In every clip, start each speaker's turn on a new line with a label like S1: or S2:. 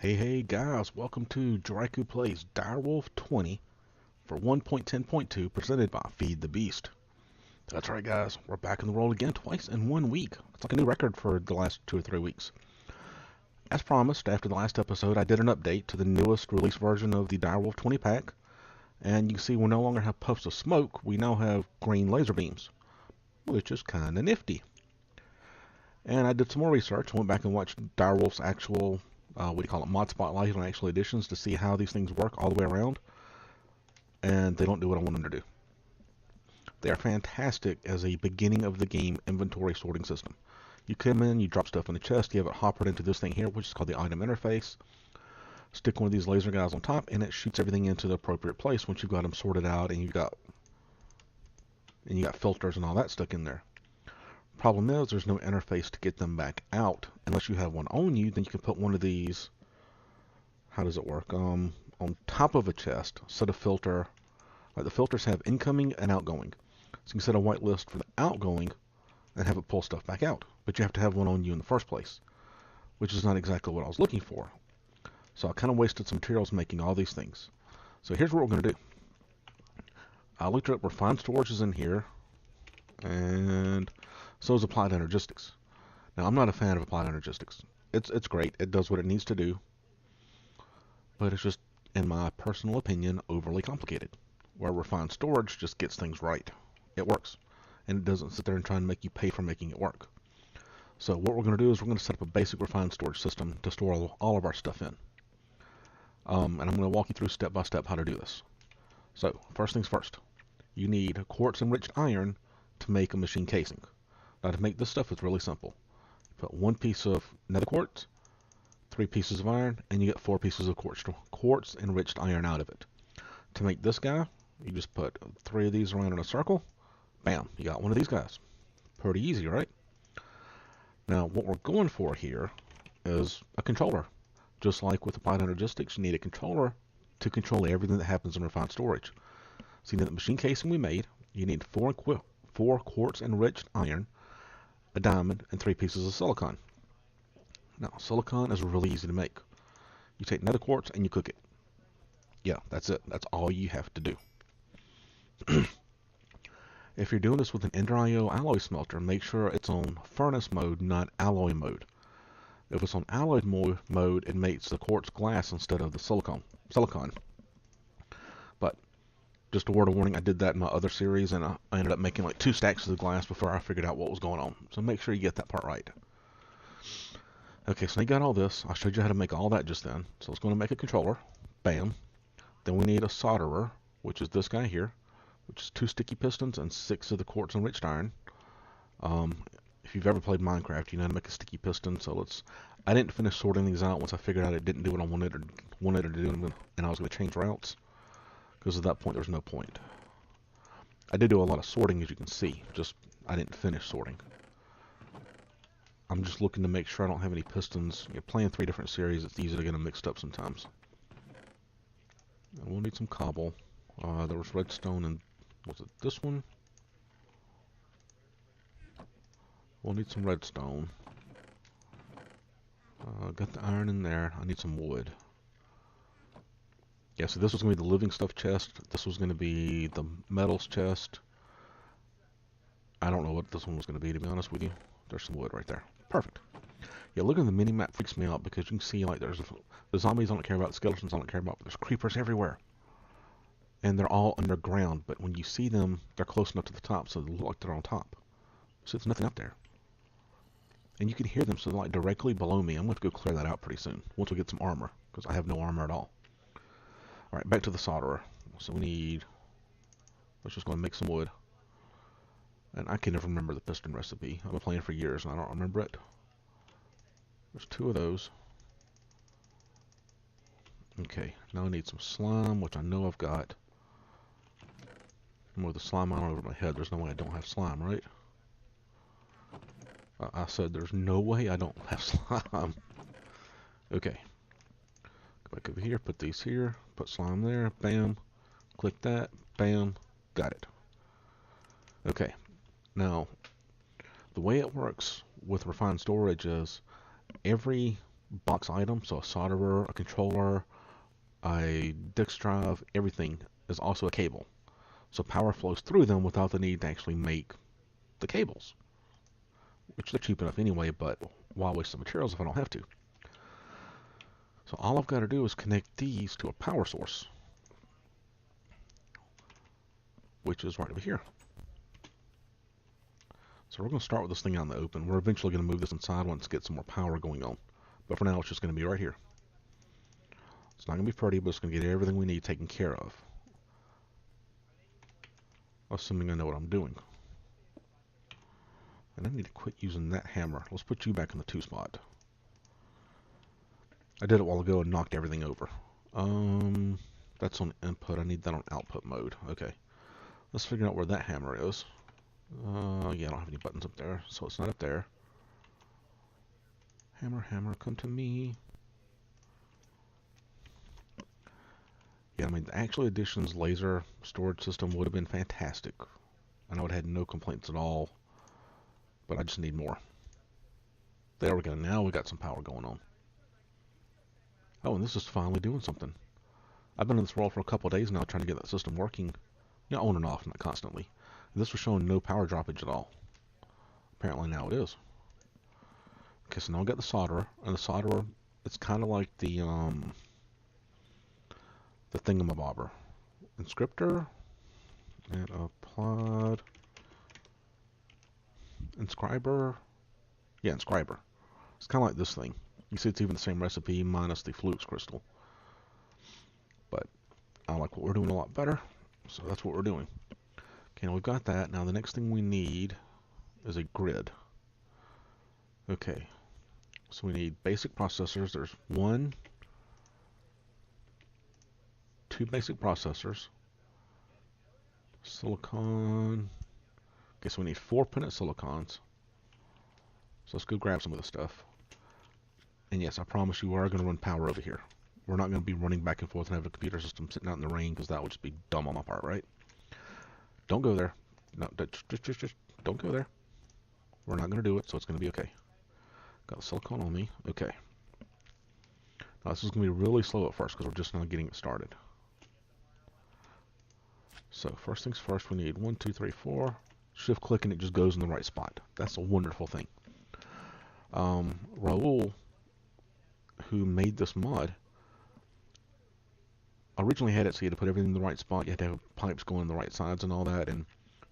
S1: Hey guys, welcome to JaRyCu Plays Direwolf20 for 1.10.2 presented by Feed the Beast. That's right guys, we're back in the world again twice in 1 week. It's like a new record for the last 2 or 3 weeks. As promised, after the last episode I did an update to the newest release version of the Direwolf20 pack, and you can see we no longer have puffs of smoke, we now have green laser beams, which is kinda nifty. And I did some more research, went back and watched Direwolf's actual mod spotlight on actual editions to see how these things work all the way around, and they don't do what I want them to do. They are fantastic as a beginning of the game inventory sorting system. You come in, you drop stuff in the chest, you have it hoppered into this thing here, which is called the item interface. Stick one of these laser guys on top, and it shoots everything into the appropriate place once you've got them sorted out and you got filters and all that stuck in there. Problem is, there's no interface to get them back out. Unless you have one on you, then you can put one of these, how does it work, on top of a chest, set a filter, like the filters have incoming and outgoing. So you can set a whitelist for the outgoing and have it pull stuff back out. But you have to have one on you in the first place, which is not exactly what I was looking for. So I kind of wasted some materials making all these things. So here's what we're going to do. I looked up refined storage is in here, and so is applied energistics. Now, I'm not a fan of applied energistics. It's great. It does what it needs to do. But it's just, in my personal opinion, overly complicated. Where refined storage just gets things right. It works. And it doesn't sit there and try and make you pay for making it work. So what we're going to do is we're going to set up a basic refined storage system to store all of our stuff in. And I'm going to walk you through step by step how to do this. So, first things first. You need quartz enriched iron to make a machine casing. Now to make this stuff, it's really simple. Put 1 piece of nether quartz, 3 pieces of iron, and you get 4 pieces of quartz enriched iron out of it. To make this guy, you just put 3 of these around in a circle. Bam, you got one of these guys. Pretty easy, right? Now what we're going for here is a controller. Just like with applied energistics, you need a controller to control everything that happens in refined storage. So you need the machine casing we made. You need 4 quartz enriched iron, a diamond, and 3 pieces of silicon. Now, silicon is really easy to make. You take nether quartz and you cook it. Yeah, that's it. That's all you have to do. If you're doing this with an Ender IO alloy smelter, make sure it's on furnace mode, not alloy mode. If it's on alloy mode, it makes the quartz glass instead of the silicon. But just a word of warning, I did that in my other series, and I ended up making like 2 stacks of the glass before I figured out what was going on. So make sure you get that part right. Okay, so I got all this. I showed you how to make all that just then. So let's go to make a controller. Bam. Then we need a solderer, which is this guy here, which is 2 sticky pistons and 6 of the quartz enriched iron. If you've ever played Minecraft, you know how to make a sticky piston. So I didn't finish sorting these out once I figured out it didn't do what I wanted it to do, and I was going to change routes. Because at that point, there's no point. I did do a lot of sorting, as you can see. Just, I didn't finish sorting. I'm just looking to make sure I don't have any pistons. You're playing 3 different series, it's easy to get them mixed up sometimes. And we'll need some cobble. There was redstone and, was it this one? We'll need some redstone. Got the iron in there. I need some wood. Yeah, so this was going to be the living stuff chest. This was going to be the metals chest. I don't know what this one was going to be honest with you. There's some wood right there. Perfect. Yeah, looking at the mini-map freaks me out because you can see, like, there's the zombies I don't care about, the skeletons I don't care about, but there's creepers everywhere. And they're all underground, but when you see them, they're close enough to the top, so they look like they're on top. So there's nothing up there. And you can hear them, so they're like directly below me. I'm going to go clear that out pretty soon, once we get some armor, because I have no armor at all. Alright, back to the solderer. So let's just go and make some wood. And I can never remember the piston recipe. I've been playing for years and I don't remember it. There's 2 of those. Okay, now I need some slime, which I know I've got. With the slime on over my head, there's no way I don't have slime, right? I said there's no way I don't have slime. Okay. Go back over here, put these here, put slime there, bam. Click that, bam, got it. Okay, now the way it works with refined storage is every box item, so a solderer, a controller, a disk drive, everything is also a cable. So power flows through them without the need to actually make the cables, which they're cheap enough anyway, but why waste the materials if I don't have to? So all I've got to do is connect these to a power source, which is right over here. So we're going to start with this thing out in the open. We're eventually going to move this inside once it gets some more power going on. But for now, it's just going to be right here. It's not going to be pretty, but it's going to get everything we need taken care of. Assuming I know what I'm doing. And I need to quit using that hammer. Let's put you back in the 2 spot. I did it a while ago and knocked everything over. That's on input. I need that on output mode. Okay. Let's figure out where that hammer is. Yeah, I don't have any buttons up there, so it's not up there. Hammer, hammer, come to me. Yeah, I mean, the Actual Editions laser storage system would have been fantastic. I know it had no complaints at all, but I just need more. There we go. Now we got some power going on. Oh, and this is finally doing something. I've been in this world for a couple of days now trying to get that system working, you know, on and off, not constantly. This was showing no power droppage at all. Apparently now it is. Okay, so now I've got the solderer, and the solderer, it's kind of like the thingamabobber. Inscriptor, and applied, inscriber, yeah, inscriber. It's kind of like this thing. You see it's even the same recipe minus the flux crystal. But I like what we're doing a lot better, so that's what we're doing. Okay, now we've got that. Now the next thing we need is a grid. Okay, so we need basic processors. There's 2 basic processors. Silicon. Okay, so we need 4 printed silicons. So let's go grab some of the stuff. And yes, I promise you we are going to run power over here. We're not going to be running back and forth and have a computer system sitting out in the rain, because that would just be dumb on my part, right? Don't go there. No, just don't go there. We're not going to do it, so it's going to be okay. Got the silicon on me. Okay. Now this is going to be really slow at first because we're just now getting it started. So first things first, we need 1, 2, 3, 4. Shift click and it just goes in the right spot. That's a wonderful thing. Raul, who made this mod, originally had it so you had to put everything in the right spot. You had to have pipes going in the right sides and all that. And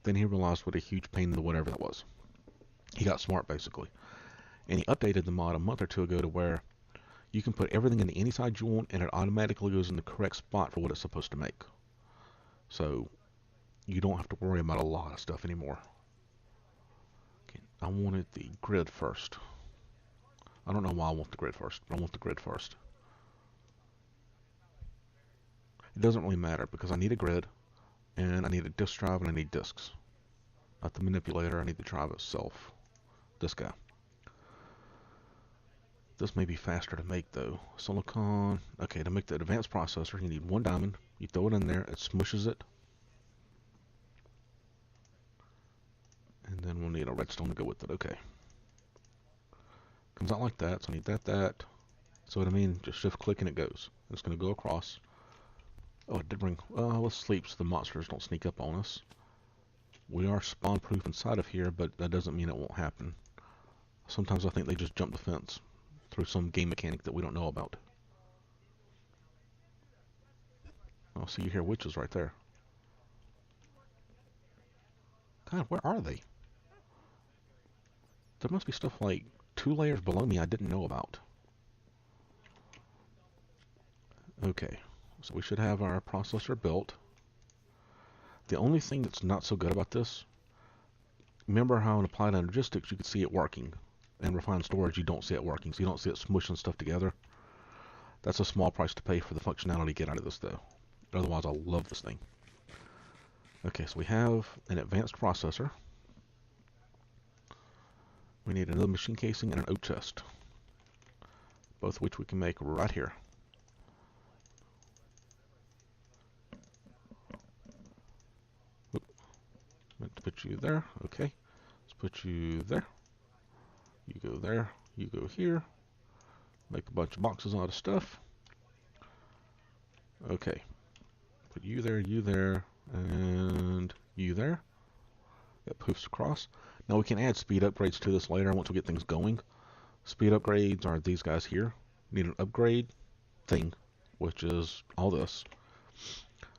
S1: then he realized what a huge pain in the whatever that was. He got smart basically. And he updated the mod a month or 2 ago to where you can put everything in any side you want and it automatically goes in the correct spot for what it's supposed to make. So you don't have to worry about a lot of stuff anymore. Okay, I wanted the grid first. I don't know why I want the grid first, but I want the grid first. It doesn't really matter because I need a grid and I need a disk drive and I need disks. Not the manipulator, I need the drive itself. This guy. This may be faster to make though. Silicon. Okay, to make the advanced processor, you need 1 diamond. You throw it in there, it smushes it. And then we'll need a redstone to go with it. Okay. Comes out like that, so I need that. So what I mean, just shift click and it goes. It's going to go across. Oh, it did bring... let's sleep so the monsters don't sneak up on us. We are spawn proof inside of here, but that doesn't mean it won't happen. Sometimes I think they just jump the fence through some game mechanic that we don't know about. Oh, see, you hear witches right there. God, where are they? There must be stuff like 2 layers below me I didn't know about. Okay, so we should have our processor built. The only thing that's not so good about this, remember how in Applied Energistics you could see it working, and Refined Storage you don't see it working, so you don't see it smushing stuff together. That's a small price to pay for the functionality to get out of this though. Otherwise I love this thing. Okay, so we have an advanced processor. We need another machine casing and an oak chest, both of which we can make right here. Meant to put you there. Okay, let's put you there. You go there. You go here. Make a bunch of boxes out of stuff. Okay. Put you there, and you there. It poofs across. Now we can add speed upgrades to this later once we get things going. Speed upgrades are these guys here. Need an upgrade thing, which is all this.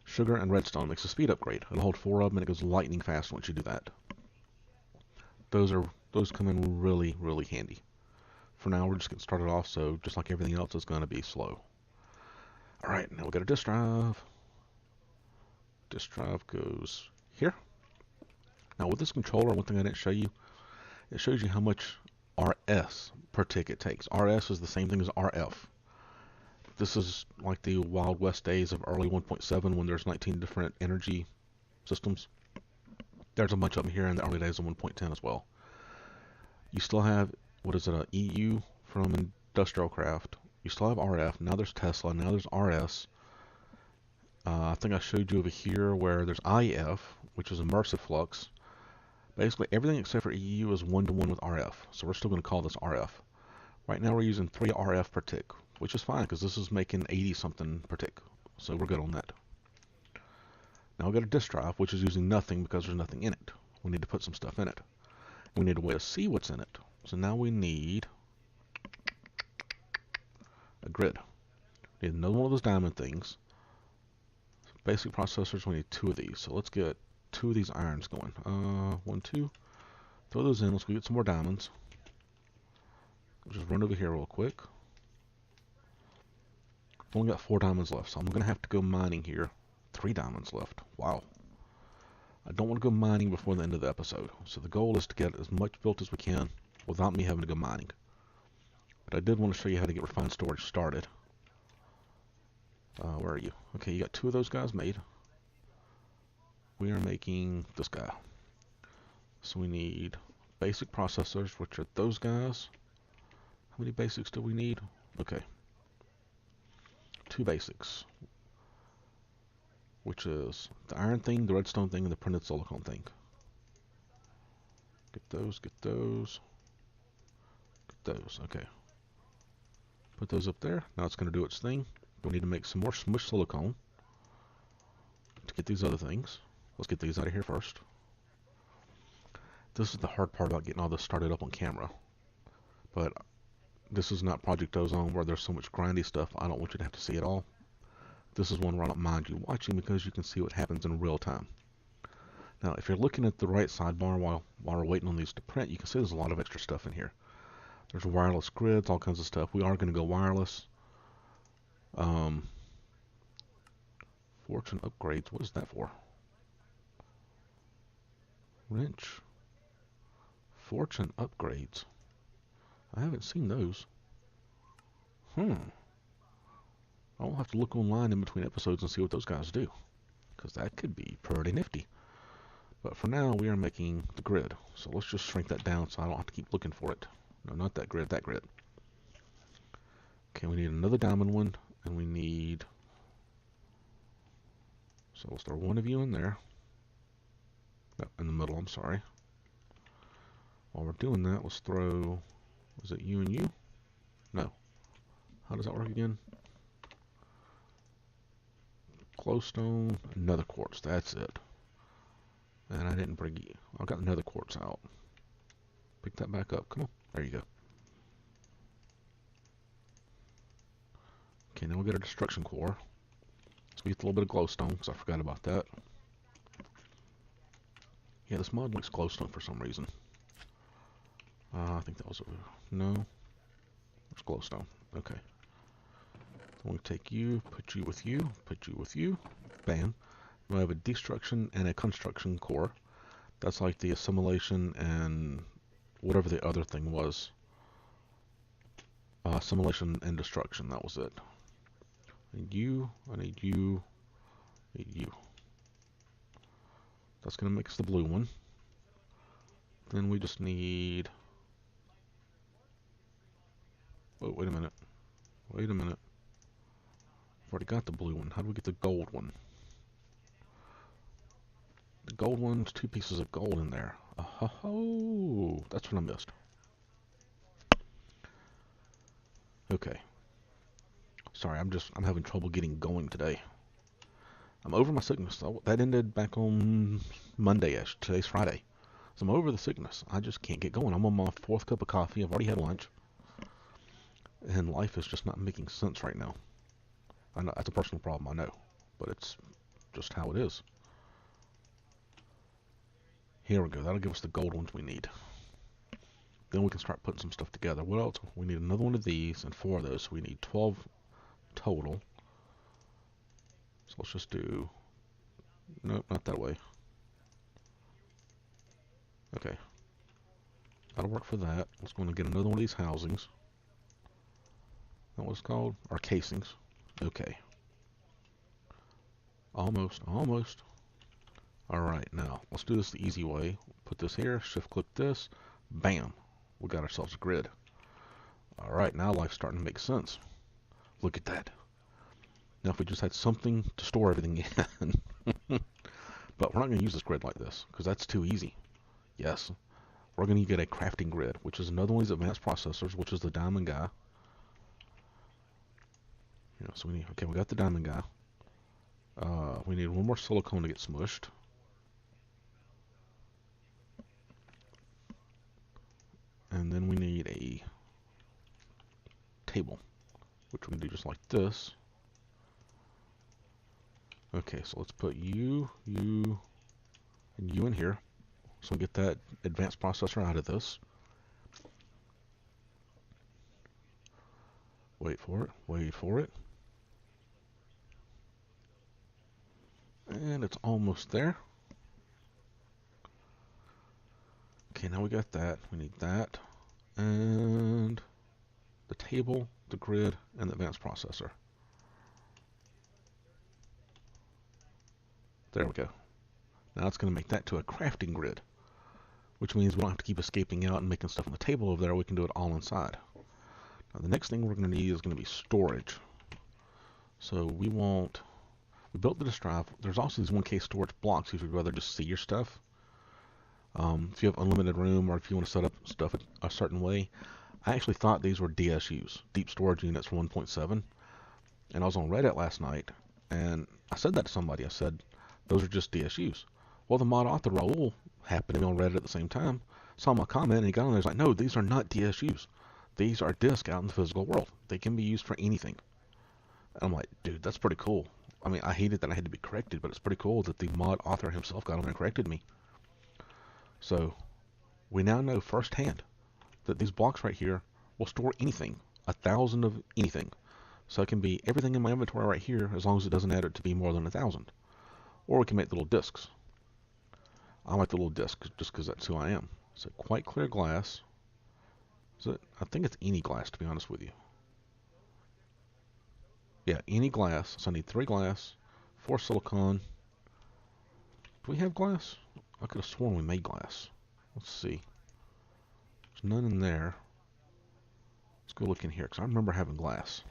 S1: Sugar and redstone makes a speed upgrade. It'll hold 4 of them and it goes lightning fast once you do that. Those come in really, really handy. For now, we're just getting started off, so just like everything else, it's going to be slow. Alright, now we got a disk drive. Disk drive goes here. Now with this controller, one thing I didn't show you, it shows you how much RS per tick it takes. RS is the same thing as RF. This is like the Wild West days of early 1.7 when there's 19 different energy systems. There's a bunch of them here in the early days of 1.10 as well. You still have, what is it, a EU from Industrial Craft. You still have RF. Now there's Tesla. Now there's RS. I think I showed you over here where there's IF, which is immersive flux. Basically everything except for EU is 1-to-1 with RF. So we're still going to call this RF. Right now we're using 3 RF per tick, which is fine because this is making 80 something per tick. So we're good on that. Now we've got a disk drive, which is using nothing because there's nothing in it. We need to put some stuff in it. We need a way to see what's in it. So now we need a grid. We need another one of those diamond things. Basic processors, we need 2 of these. So let's get 2 of these irons going. 1, 2. Throw those in. Let's go get some more diamonds. Just run over here real quick. I've only got 4 diamonds left, so I'm going to have to go mining here. 3 diamonds left. Wow. I don't want to go mining before the end of the episode. So the goal is to get as much built as we can without me having to go mining. But I did want to show you how to get refined storage started. Where are you? Okay, you got 2 of those guys made. We are making this guy. So we need basic processors, which are those guys. How many basics do we need? Okay. 2 basics. Which is the iron thing, the redstone thing, and the printed silicone thing. Get those, get those. Get those, okay. Put those up there. Now it's going to do its thing. We need to make some more smush silicone to get these other things. Let's get these out of here first. This is the hard part about getting all this started up on camera. But this is not Project Ozone where there's so much grindy stuff. I don't want you to have to see it all. This is one where I don't mind you watching because you can see what happens in real time. Now, if you're looking at the right sidebar while we're waiting on these to print, you can see there's a lot of extra stuff in here. There's wireless grids, all kinds of stuff. We are going to go wireless. Fortune upgrades. What is that for? Wrench. Fortune upgrades. I haven't seen those. I'll have to look online in between episodes and see what those guys do, because that could be pretty nifty. But for now, we are making the grid. So let's just shrink that down so I don't have to keep looking for it. No, not that grid, that grid. Okay, we need another diamond one, and we need... So let's throw one of you in there. No, in the middle, I'm sorry. While we're doing that, let's throw... Was it you and you? No. How does that work again? Glowstone, another quartz, that's it. And I didn't bring you. I got another quartz out. Pick that back up. Come on. There you go. Okay, now we'll get a destruction core. So we get a little bit of glowstone, because I forgot about that. Yeah, this mod likes glowstone for some reason. I think that was a... No. It's glowstone. Okay. So I'm going to take you, put you with you, put you with you. Bam. We have a destruction and a construction core. That's like the assimilation and whatever the other thing was. Assimilation and destruction, that was it. I need you, I need you, I need you. That's going to make us the blue one. Then we just need... Oh, wait a minute. Wait a minute. I've already got the blue one. How do we get the gold one? The gold one's 2 pieces of gold in there. Oh, that's what I missed. Okay. Sorry, I'm having trouble getting going today. I'm over my sickness. That ended back on Monday-ish. Today's Friday. So I'm over the sickness. I just can't get going. I'm on my fourth cup of coffee. I've already had lunch. And life is just not making sense right now. I know that's a personal problem, I know. But it's just how it is. Here we go. That'll give us the gold ones we need. Then we can start putting some stuff together. What else? We need another one of these and 4 of those. So we need 12 total. So let's just do... Nope, not that way. Okay. That'll work for that. Let's go and get another one of these housings. Is that what it's called? Or casings. Okay. Almost, almost. Alright, now, let's do this the easy way. Put this here, shift-click this. Bam. We got ourselves a grid. Alright, now life's starting to make sense. Look at that. Now if we just had something to store everything in. But we're not going to use this grid like this, because that's too easy. Yes. We're going to get a crafting grid, which is another one of these advanced processors, which is the diamond guy. You know, so we need, okay, we got the diamond guy. We need one more silicone to get smushed. And then we need a table, which we can do just like this. Okay, so let's put you, and you in here. So we get that advanced processor out of this. Wait for it, wait for it. And it's almost there. Okay, now we got that. We need that. And the table, the grid, and the advanced processor. There we go. Now it's going to make that to a crafting grid, which means we don't have to keep escaping out and making stuff on the table over there. We can do it all inside. Now the next thing we're going to need is going to be storage. So we built the disk drive. There's also these 1K storage blocks if you'd rather just see your stuff. If you have unlimited room or if you want to set up stuff a certain way. I actually thought these were DSUs, deep storage units for 1.7. And I was on Reddit last night, and I said that to somebody. I said, those are just DSUs. Well, the mod author, Raul, happened to be on Reddit at the same time, saw my comment, and he got on there. He's like, no, these are not DSUs. These are disks out in the physical world. They can be used for anything. And I'm like, dude, that's pretty cool. I mean, I hated that I had to be corrected, but it's pretty cool that the mod author himself got on there and corrected me. So, we now know firsthand that these blocks right here will store anything, 1,000 of anything. So it can be everything in my inventory right here, as long as it doesn't add it to be more than 1,000. Or we can make little discs. I like the little discs just because that's who I am. So quite clear glass. So I think it's any glass, to be honest with you. Yeah, any glass. So I need 3 glass, 4 silicon. Do we have glass? I could have sworn we made glass. Let's see. There's none in there. Let's go look in here, because I remember having glass.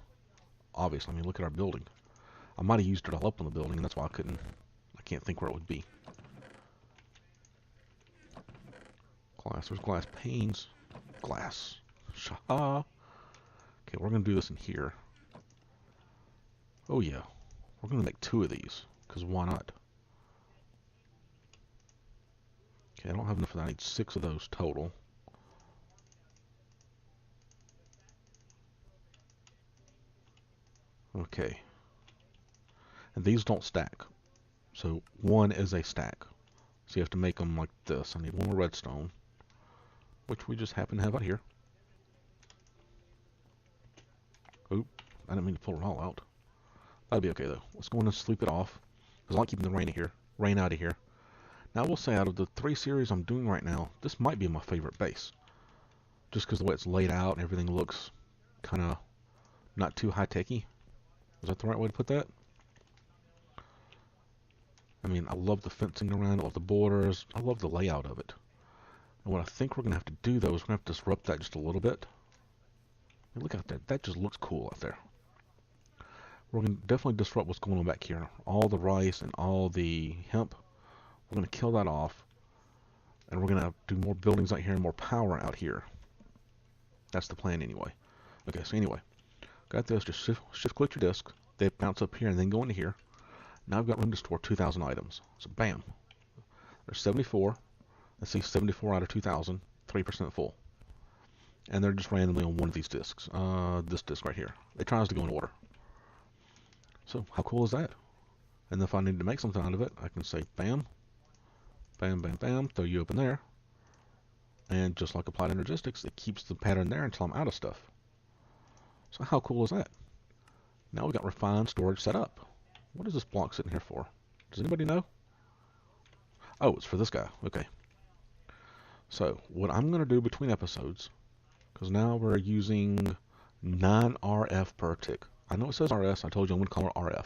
S1: Obviously, I mean, look at our building. I might have used it all up on the building, and that's why I can't think where it would be. Glass, there's glass panes. Glass. Shaha. Okay, we're going to do this in here. Oh yeah, we're going to make 2 of these, because why not? Okay, I don't have enough of that. I need 6 of those total. Okay. And these don't stack. So 1 is a stack. So you have to make them like this. I need 1 more redstone, which we just happen to have out here. Oop, I didn't mean to pull it all out. That'll be okay though. Let's go in and sleep it off, because I like keeping the rain out of here. Now I will say, out of the 3 series I'm doing right now, this might be my favorite base. Just because the way it's laid out and everything looks kind of not too high-techy. Is that the right way to put that? I mean, I love the fencing around, I love the borders, I love the layout of it. And what I think we're going to have to do, though, is we're going to have to disrupt that just a little bit. I mean, look out there. That just looks cool out there. We're going to definitely disrupt what's going on back here. All the rice and all the hemp. We're going to kill that off. And we're going to do more buildings out here and more power out here. That's the plan anyway. Okay, so anyway. Got this, just shift click your disk. They bounce up here and then go into here. Now I've got room to store 2,000 items. So bam, there's 74. Let's see, 74 out of 2,000, 3% full. And they're just randomly on one of these disks. This disk right here. It tries to go in order. So how cool is that? And if I need to make something out of it, I can say bam, bam, bam, bam, throw you open there. And just like applied energistics, it keeps the pattern there until I'm out of stuff. So how cool is that? Now we've got refined storage set up. What is this block sitting here for? Does anybody know? Oh, it's for this guy. Okay. So what I'm going to do between episodes, because now we're using 9 RF per tick. I know it says RS. I told you I'm going to call it RF.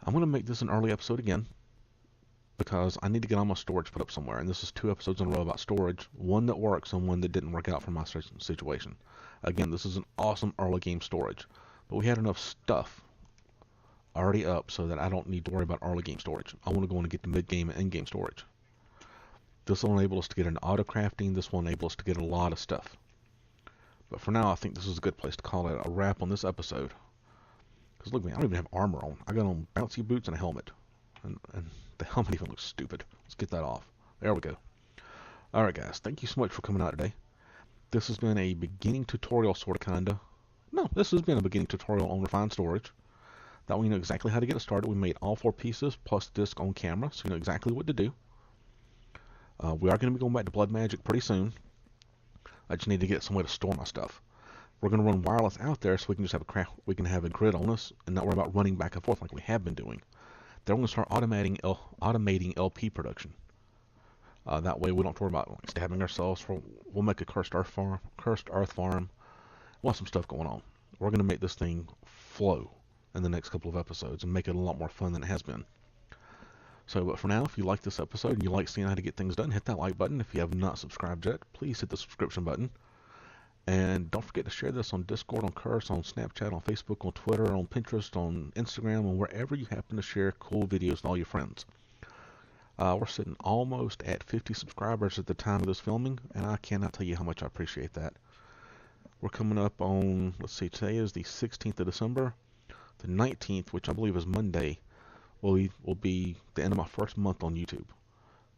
S1: I'm going to make this an early episode again because I need to get all my storage put up somewhere. And this is 2 episodes in a row about storage. One that works and one that didn't work out for my situation. Again, this is an awesome early game storage. But we had enough stuff already up so that I don't need to worry about early game storage. I want to go in and get the mid game and end game storage. This will enable us to get into auto crafting. This will enable us to get a lot of stuff. But for now, I think this is a good place to call it a wrap on this episode. Because look at me, I don't even have armor on. I got on bouncy boots and a helmet. And the helmet even looks stupid. Let's get that off. There we go. Alright guys, thank you so much for coming out today. This has been a beginning tutorial sort of kinda. No, this has been a beginning tutorial on refined storage. That way you know exactly how to get it started. We made all 4 pieces plus disc on camera, so you know exactly what to do. We are going to be going back to Blood Magic pretty soon. I just need to get somewhere to store my stuff. We're going to run wireless out there so we can just have a grid on us and not worry about running back and forth like we have been doing. Then we're going to start automating LP production. That way we don't worry about like, stabbing ourselves. We'll make a cursed earth farm. We'll have some stuff going on. We're going to make this thing flow in the next couple of episodes and make it a lot more fun than it has been. So, but for now, if you like this episode and you like seeing how to get things done, hit that like button. If you have not subscribed yet, please hit the subscription button. And don't forget to share this on Discord, on Curse, on Snapchat, on Facebook, on Twitter, on Pinterest, on Instagram, and wherever you happen to share cool videos with all your friends. We're sitting almost at 50 subscribers at the time of this filming, and I cannot tell you how much I appreciate that. We're coming up on, let's see, today is the 16th of December. The 19th, which I believe is Monday, will be the end of my first month on YouTube.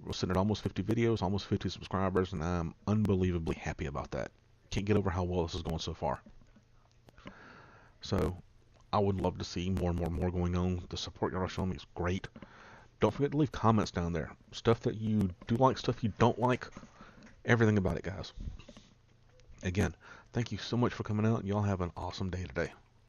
S1: We're sitting at almost 50 videos, almost 50 subscribers, and I'm unbelievably happy about that. Can't get over how well this is going so far. So, I would love to see more and more going on. The support y'all are showing me is great. Don't forget to leave comments down there. Stuff that you do like, stuff you don't like. Everything about it, guys. Again, thank you so much for coming out. Y'all have an awesome day today.